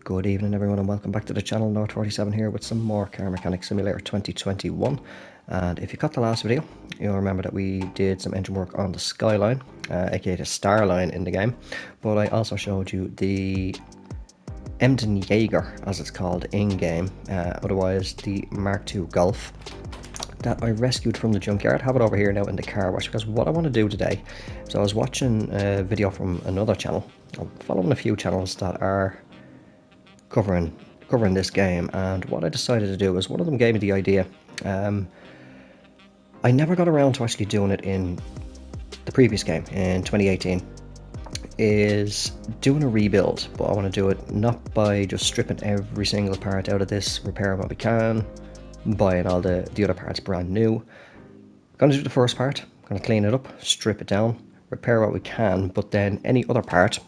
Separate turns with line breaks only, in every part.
Good evening everyone and welcome back to the channel. North47 here with some more Car Mechanic Simulator 2021. And if you caught the last video, you'll remember that we did some engine work on the Skyline, aka the Starline in the game. But I also showed you the Emden Jager, as it's called in-game, otherwise the Mark II Golf, that I rescued from the junkyard. Have it over here now in the car wash, because what I want to do today, so I was watching a video from another channel. I'm following a few channels that are covering this game, and what I decided to do is, one of them gave me the idea. I never got around to actually doing it in the previous game in 2018, is doing a rebuild, but I want to do it not by just stripping every single part out of this, repairing what we can, buying all the other parts brand new. I'm going to do the first part, I'm going to clean it up, strip it down, repair what we can, but then any other part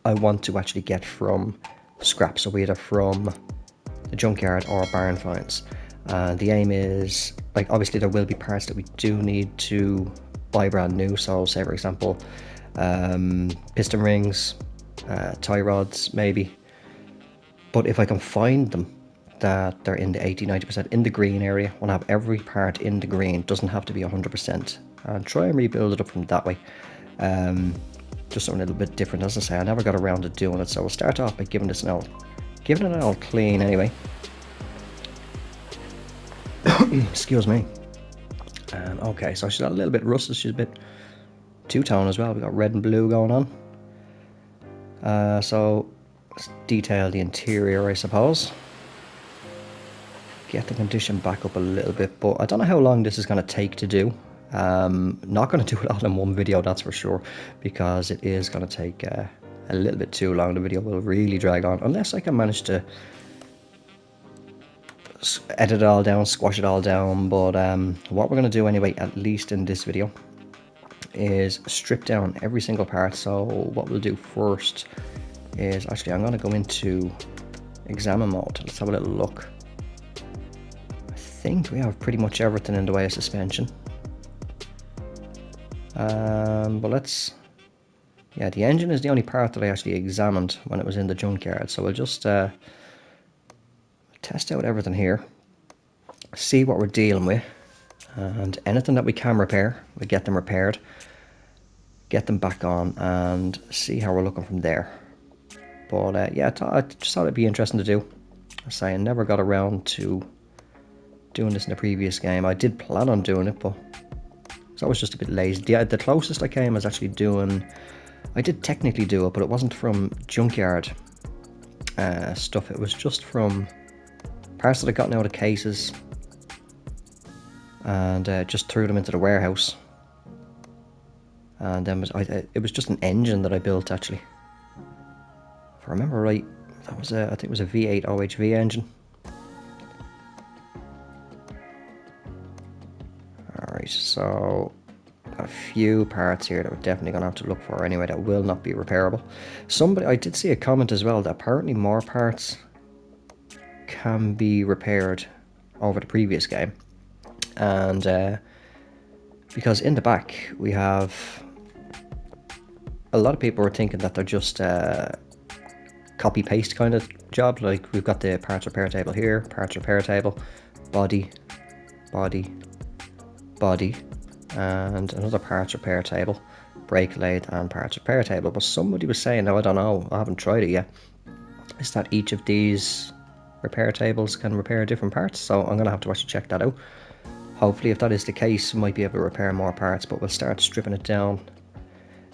I want to actually get from scrap, so either from the junkyard or barn finds. The aim is, like, obviously there will be parts that we do need to buy brand new, so say for example piston rings, tie rods maybe, but if I can find them that they're in the 80-90% in the green area, I want to have every part in the green, doesn't have to be 100%, and try and rebuild it up from that way. Just something a little bit different. As I say, I never got around to doing it, so we'll start off by giving it an old clean anyway. Excuse me. Okay, so she's got a little bit rusted, she's a bit two-tone as well, we got red and blue going on. So let's detail the interior, I suppose. Get the condition back up a little bit, but I don't know how long this is going to take to do. Not going to do it all in one video, that's for sure, because it is going to take a little bit too long. The video will really drag on unless I can manage to edit it all down, squash it all down. But what we're going to do anyway, at least in this video, is strip down every single part. So what we'll do first is, actually I'm going to go into examine mode. Let's have a little look. I think we have pretty much everything in the way of suspension. But let's, yeah, the engine is the only part that I actually examined when it was in the junkyard, so we'll just test out everything here, see what we're dealing with, and anything that we can repair, we'll get them repaired, get them back on, and see how we're looking from there. But yeah, I just thought it'd be interesting to do. I say I never got around to doing this in the previous game. I did plan on doing it, but so I was just a bit lazy. The closest I came was actually doing, I did technically do it, but it wasn't from junkyard stuff. It was just from parts that I got out of cases and just threw them into the warehouse. And then it was just an engine that I built, actually. If I remember right, that was I think it was a V8 OHV engine. Alright, so a few parts here that we're definitely going to have to look for anyway that will not be repairable. I did see a comment as well that apparently more parts can be repaired over the previous game. And because in the back we have, a lot of people were thinking that they're just copy paste kind of job. Like, we've got the parts repair table here, parts repair table, body, body, body, and another parts repair table, brake lathe, and parts repair table. But somebody was saying, now I don't know, I haven't tried it yet, is that each of these repair tables can repair different parts. So I'm gonna have to actually check that out. Hopefully, if that is the case, we might be able to repair more parts, but we'll start stripping it down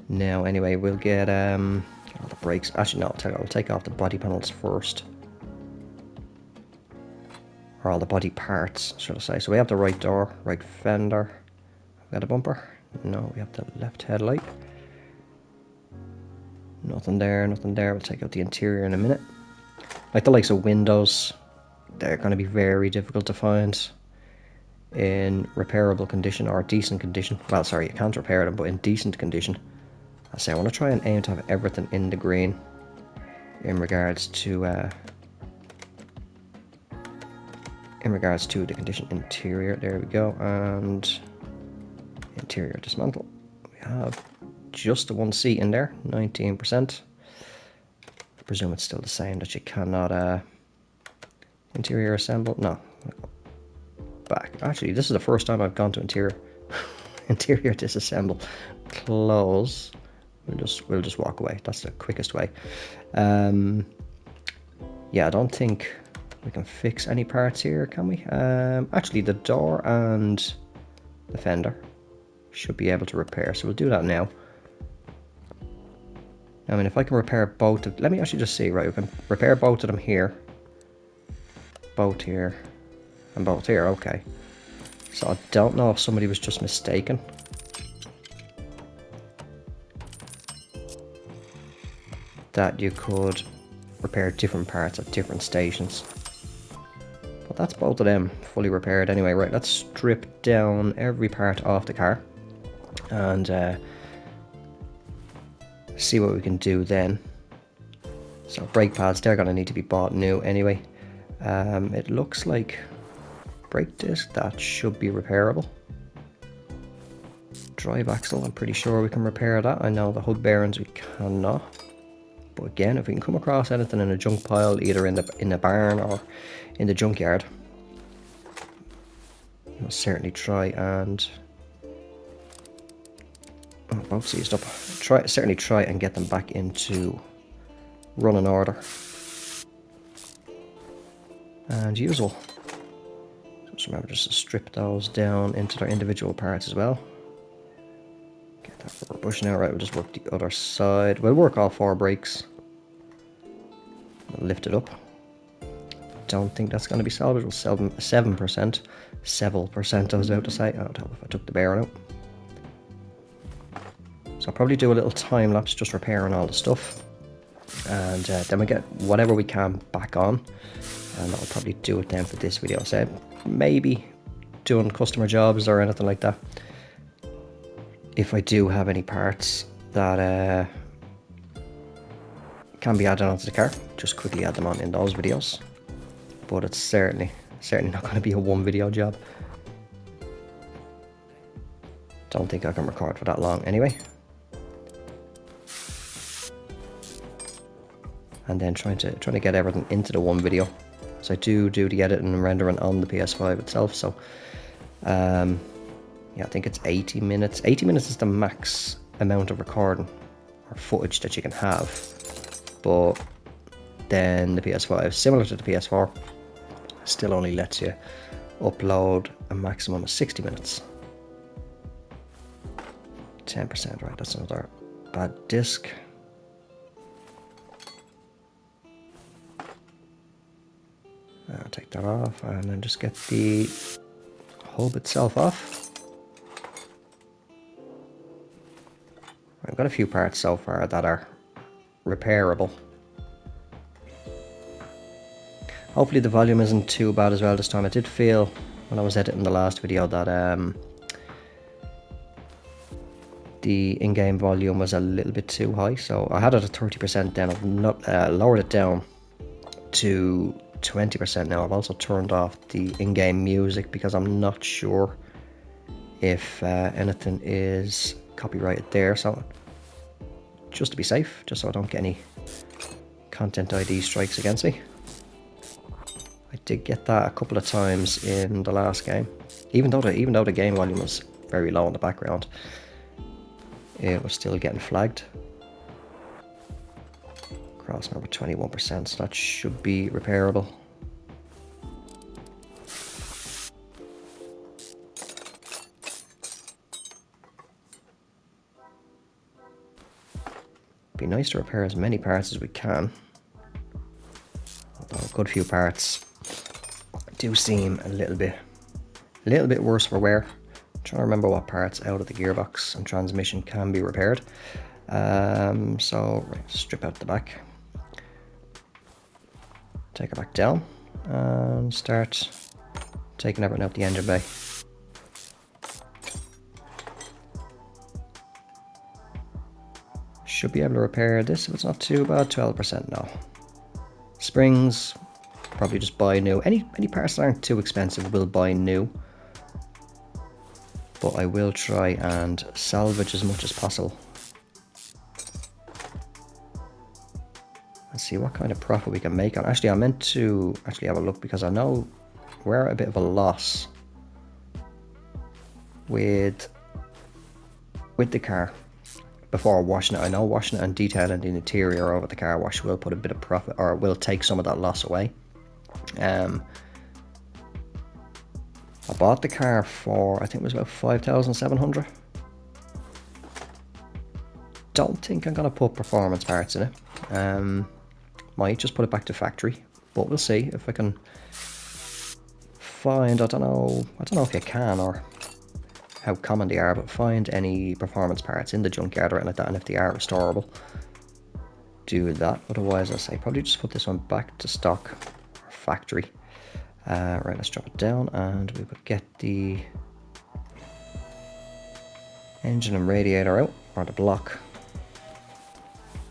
now anyway. We'll get all the brakes. Actually no, I'll take off the body panels first, or all the body parts, should I say. So we have the right door, right fender. We got a bumper? No, we have the left headlight. Nothing there, nothing there. We'll take out the interior in a minute. Like the likes of windows, they're going to be very difficult to find in repairable condition or decent condition. Well, sorry, you can't repair them, but in decent condition. I say I want to try and aim to have everything in the green in regards to the condition. Interior, there we go, and interior dismantle. We have just the one seat in there, 19%. I presume it's still the same, that you cannot interior assemble. No, back. Actually, this is the first time I've gone to interior interior disassemble. Close. We'll just walk away. That's the quickest way. Yeah, I don't think we can fix any parts here, can we? Actually, the door and the fender should be able to repair, so we'll do that now. I mean, if I can repair both of... Let me actually just see, right? We can repair both of them here. Both here. And both here, okay. So I don't know if somebody was just mistaken. That you could repair different parts at different stations. But that's both of them fully repaired anyway. Right, let's strip down every part off the car. And see what we can do then. So brake pads, they're going to need to be bought new anyway. It looks like brake disc, that should be repairable. Drive axle, I'm pretty sure we can repair that. I know the hood bearings we cannot. But again, if we can come across anything in a junk pile, either in the barn or in the junkyard, we'll certainly try and... Oh, both seized up. Certainly try and get them back into running order. And usable. Just remember just to strip those down into their individual parts as well. Get that rubber bush now. Right, we'll just work the other side. We'll work all 4 brakes. We'll lift it up. Don't think that's going to be salvageable. 7%. Several percent I was about to say. I don't know if I took the bearing out. So I'll probably do a little time lapse just repairing all the stuff. And then we get whatever we can back on. And I'll probably do it then for this video. So maybe doing customer jobs or anything like that. If I do have any parts that can be added onto the car, just quickly add them on in those videos. But it's certainly not going to be a 1 video job. Don't think I can record for that long anyway. And then trying to get everything into the 1 video. So I do the editing and rendering on the PS5 itself. So yeah, I think it's 80 minutes. 80 minutes is the max amount of recording or footage that you can have. But then the PS5, similar to the PS4, still only lets you upload a maximum of 60 minutes. 10%, right? That's another bad disc. I'll take that off and then just get the hub itself off. I've got a few parts so far that are repairable. Hopefully the volume isn't too bad as well this time. I did feel when I was editing the last video that the in-game volume was a little bit too high, so I had it at 30%. Then I've not lowered it down to 20% now. I've also turned off the in-game music because I'm not sure if anything is copyrighted there. So just to be safe, just so I don't get any content ID strikes against me. I did get that a couple of times in the last game, even though the game volume was very low in the background. It was still getting flagged. Cross number 21%, so that should be repairable. Be nice to repair as many parts as we can. Although a good few parts do seem a little bit worse for wear. I'm trying to remember what parts out of the gearbox and transmission can be repaired. So right, strip out the back, take it back down, and start taking everything out the engine bay. Should be able to repair this if it's not too bad. 12% now. Springs, probably just buy new. Any parts that aren't too expensive, we'll buy new. But I will try and salvage as much as possible. and see what kind of profit we can make on. Actually, I meant to actually have a look because I know we're at a bit of a loss with the car before washing it. I know washing it and detailing the interior over the car wash will put a bit of profit, or will take some of that loss away. I bought the car for, I think it was about 5,700. Don't think I'm gonna put performance parts in it. Might just put it back to factory, but we'll see if I can find, I don't know if you can or how common they are, but find any performance parts in the junkyard or anything like that, and if they are restorable, do that. Otherwise, I say probably just put this one back to stock or factory. Right, let's drop it down, and we would get the engine and radiator out, or the block.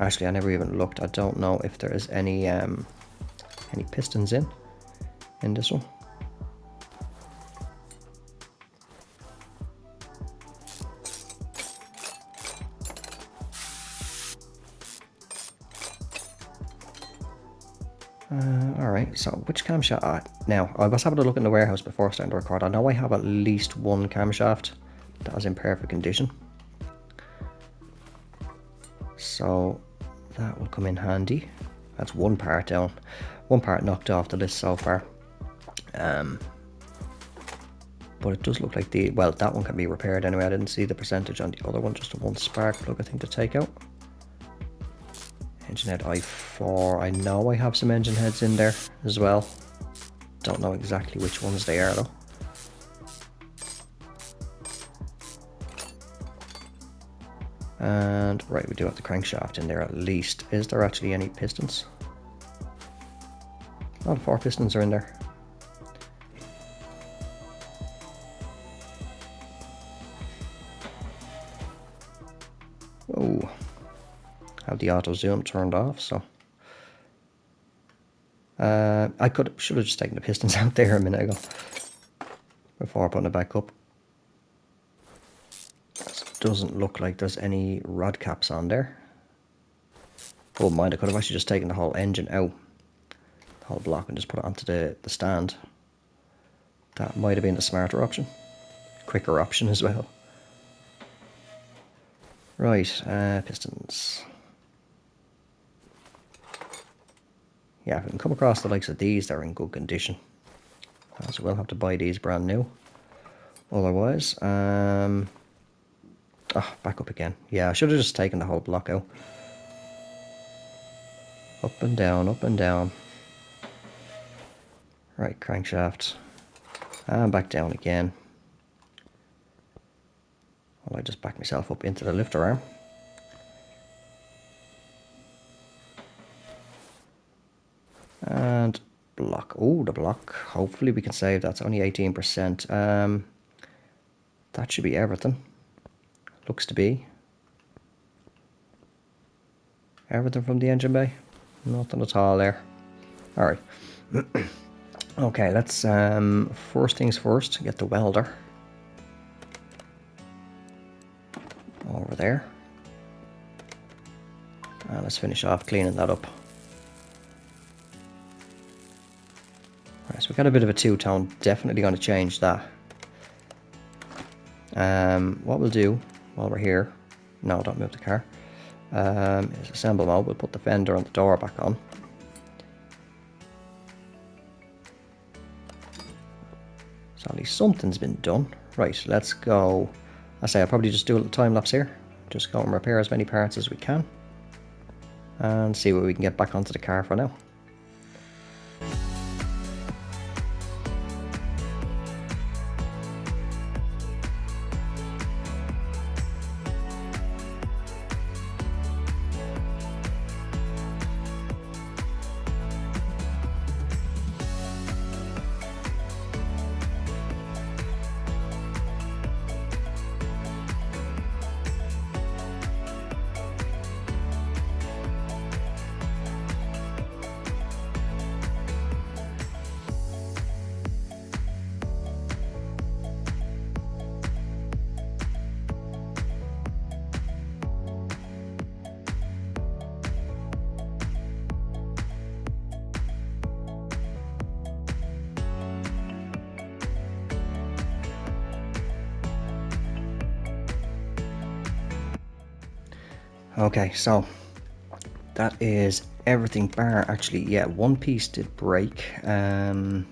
Actually, I never even looked. I don't know if there is any pistons in this one. Alright, so which camshaft? Now, I was having a look in the warehouse before starting to record. I know I have at least one camshaft that is in perfect condition, so that will come in handy. That's one part down, one part knocked off the list so far. But it does look like well, that one can be repaired anyway. I didn't see the percentage on the other one, just a one spark plug I think to take out. Engine head i4, I know I have some engine heads in there as well. Don't know exactly which ones they are though. And right, we do have the crankshaft in there at least. Is there actually any pistons? Oh, the 4 pistons are in there. Oh, have the auto zoom turned off, so I should have just taken the pistons out there a minute ago before putting it back up. Doesn't look like there's any rod caps on there. Oh mind, I could have actually just taken the whole engine out, the whole block, and just put it onto the stand. That might have been the smarter option, quicker option as well. Right, pistons. Yeah, if we can come across the likes of these, they're in good condition. So we'll have to buy these brand new. Otherwise, back up again. Yeah, I should have just taken the whole block out. Up and down, up and down. Right, crankshaft. And back down again. Well, I just back myself up into the lifter arm. And block. Oh, the block. Hopefully we can save. That's only 18%. That should be everything. Looks to be everything from the engine bay. Nothing at all there. Alright. Okay, let's first things first, get the welder over there. And let's finish off cleaning that up. Alright, so we got a bit of a two-tone, definitely going to change that. What we'll do while we're here, no, don't move the car, is assemble mode. We'll put the fender and the door back on. So at least something's been done. Right, let's go. I say I'll probably just do a little time lapse here. Just go and repair as many parts as we can. And see what we can get back onto the car for now. Okay, so that is everything bar, actually, yeah, one piece did break. I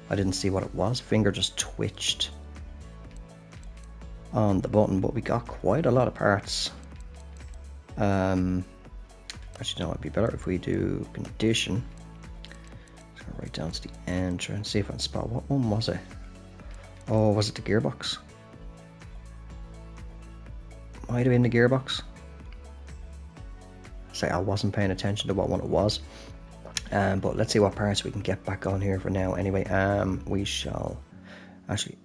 didn't see what it was. Finger just twitched on the button, but we got quite a lot of parts. Actually, no, it'd be better if we do condition. So right down to the end, try and see if I can spot what one was it. Oh, was it the gearbox? Might have been the gearbox. Say I wasn't paying attention to what one it was. But let's see what parts we can get back on here for now. Anyway, we shall actually,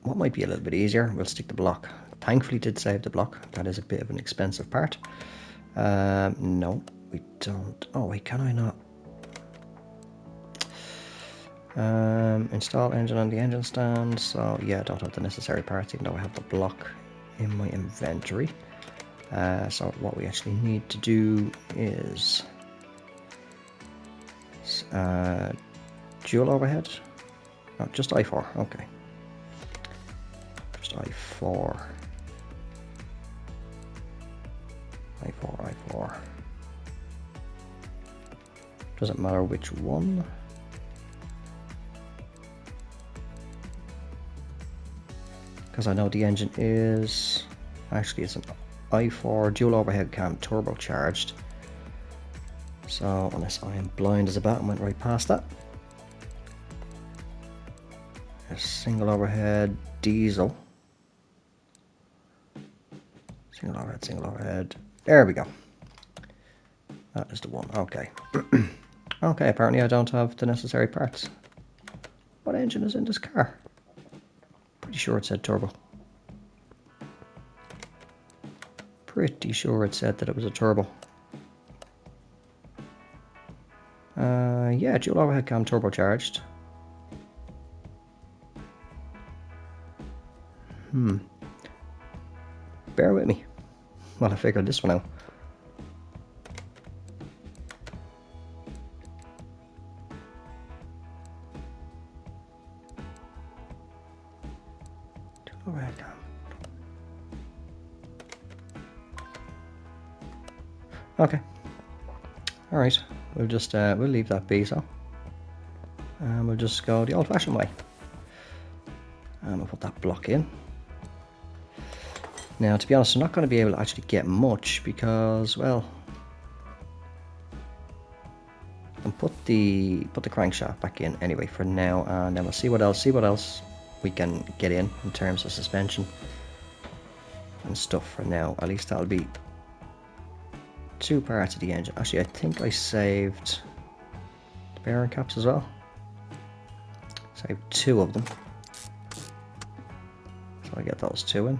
what might be a little bit easier, we'll stick the block. Thankfully did save the block. That is a bit of an expensive part. No, we don't. Oh wait, can I not? Install engine on the engine stand. So yeah, I don't have the necessary parts, even though I have the block in my inventory. So what we actually need to do is dual overhead. No, just I4. Okay, just I4. I4. Doesn't matter which one. Because I know the engine is actually, it's an i4 dual overhead cam turbocharged. So unless I am blind as a bat and went right past that. A single overhead diesel. Single overhead. There we go. That is the one. Okay. Okay, apparently I don't have the necessary parts. What engine is in this car? Pretty sure it said turbo. Pretty sure it said that it was a turbo. Yeah, dual overhead cam turbocharged. Bear with me while I figure this one out. Dual overhead cam. Okay. All right. We'll just we'll leave that be so. And we'll just go the old-fashioned way. And we'll put that block in. Now, to be honest, I'm not going to be able to actually get much because, well, I'll put the crankshaft back in anyway for now, and then we'll see what else we can get in terms of suspension and stuff for now. At least that'll be 2 parts of the engine. Actually, I think I saved the bearing caps as well. Saved 2 of them. So I get those 2 in.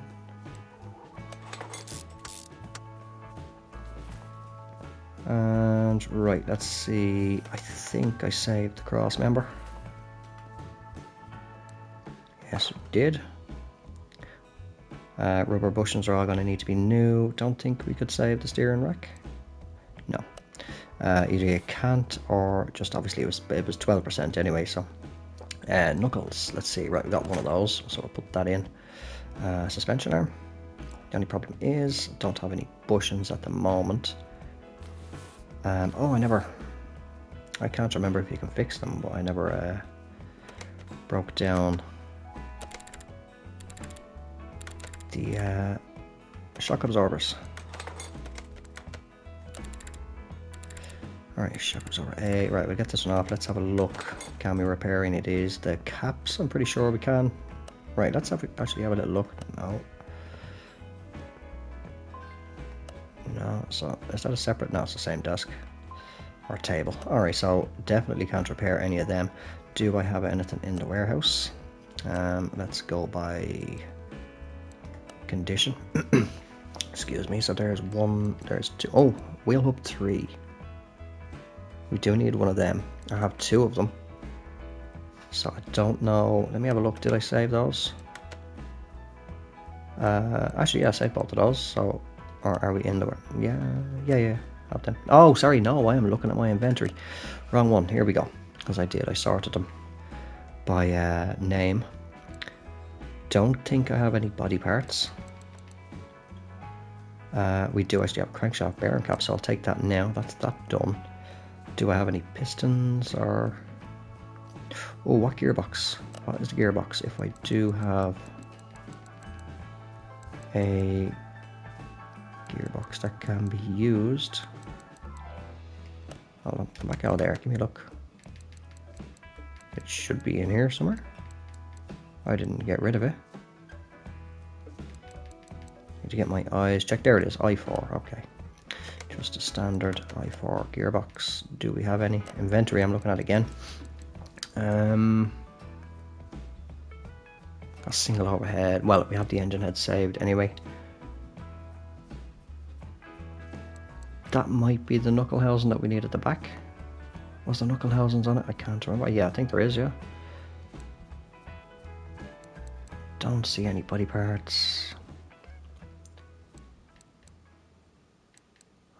And right, let's see. I think I saved the cross member. Yes, we did. Rubber bushings are all going to need to be new. Don't think we could save the steering rack. No. Either you can't, or just obviously it was 12% anyway. So knuckles. Let's see. Right, we got one of those, so I'll put that in. Suspension arm. The only problem is I don't have any bushings at the moment. Oh, I can't remember if you can fix them, but I never broke down the shock absorbers. Alright, shock absorber A. Right, we'll get this one off. Let's have a look. Can we repair any of these? The caps, I'm pretty sure we can. Right, let's actually have a little look. No. No, so is that a separate? No, it's the same desk or table. Alright, so definitely can't repair any of them. Do I have anything in the warehouse? Let's go by condition. Excuse me. So there's 1, there's 2. Oh, wheel hub 3. We do need one of them. I have 2 of them. So I don't know. Let me have a look. Did I save those? Actually, yeah, I saved both of those. So, or are we in the? Yeah. Have them. Oh, sorry. No, I am looking at my inventory. Wrong one. Here we go. Because I sorted them by name. Don't think I have any body parts. We do actually have a crankshaft bearing cap, so I'll take that now. That's that done. Do I have any pistons or... Oh, what gearbox? What is the gearbox? If I do have a gearbox that can be used... Hold on, come back out there, give me a look. It should be in here somewhere. I didn't get rid of it. Need to get my eyes checked. There it is, I4, okay. Just a standard I4 gearbox. Do we have any? Inventory, I'm looking at again. A single overhead. Well, we have the engine head saved anyway. That might be the knuckle housing that we need at the back. Was there knuckle housings on it? I can't remember. Yeah, I think there is, yeah. Don't see any body parts.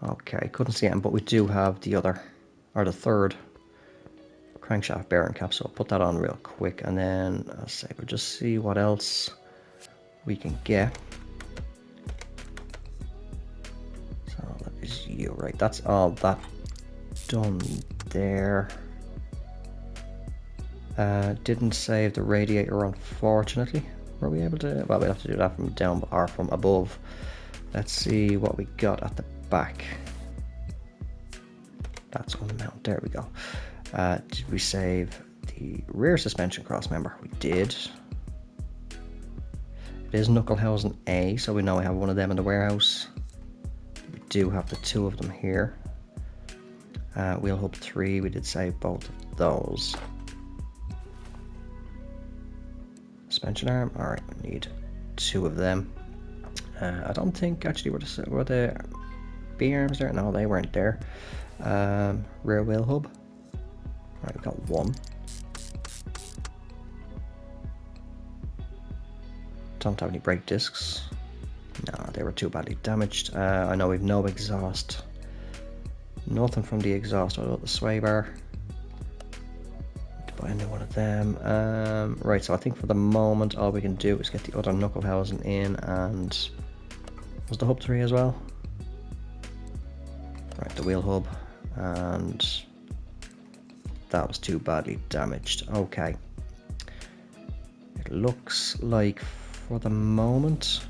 Okay, couldn't see them, but we do have the other, or the third crankshaft bearing cap, so I'll put that on real quick, and then I'll say we'll just see what else we can get. So that is you, right? That's all that done there. Didn't save the radiator, unfortunately. Were we able to? Well, we'll have to do that from down or from above. Let's see what we got at the back. That's on the mount. There we go. Did we save the rear suspension cross member? We did. It is knuckle housing A, so we know we have one of them in the warehouse. We do have the two of them here. Wheel hub 3, we did save both of those. Suspension arm, alright, we need two of them. I don't think actually were the B arms there? No, they weren't there. Rear wheel hub. Alright, we got one. Don't have any brake discs. No, they were too badly damaged. I know we've no exhaust. Nothing from the exhaust. What about the sway bar? Need to buy a new one of them. Right, so I think for the moment all we can do is get the other knuckle housing in, and was the hub 3 as well? Right, the wheel hub, and that was too badly damaged. Okay. It looks like for the moment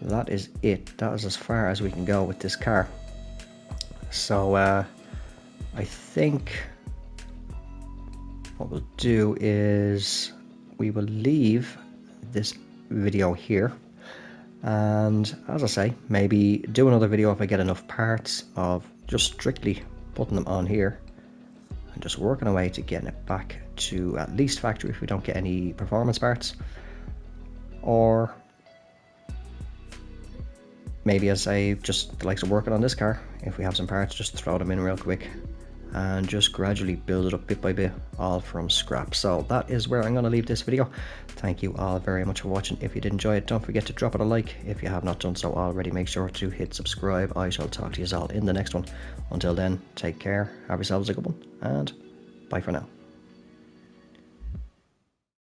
that is it. That is as far as we can go with this car. So I think what we'll do is we will leave this video here, and as I say, maybe do another video if I get enough parts of just strictly putting them on here and just working away to getting it back to at least factory if we don't get any performance parts. Or maybe, as I just the likes of working on this car, if we have some parts, just throw them in real quick and just gradually build it up bit by bit, all from scrap. So that is where I'm going to leave this video. Thank you all very much for watching. If you did enjoy it, don't forget to drop it a like. If you have not done so already, make sure to hit subscribe. I shall talk to you all in the next one. Until then, take care, have yourselves a good one, and bye for now.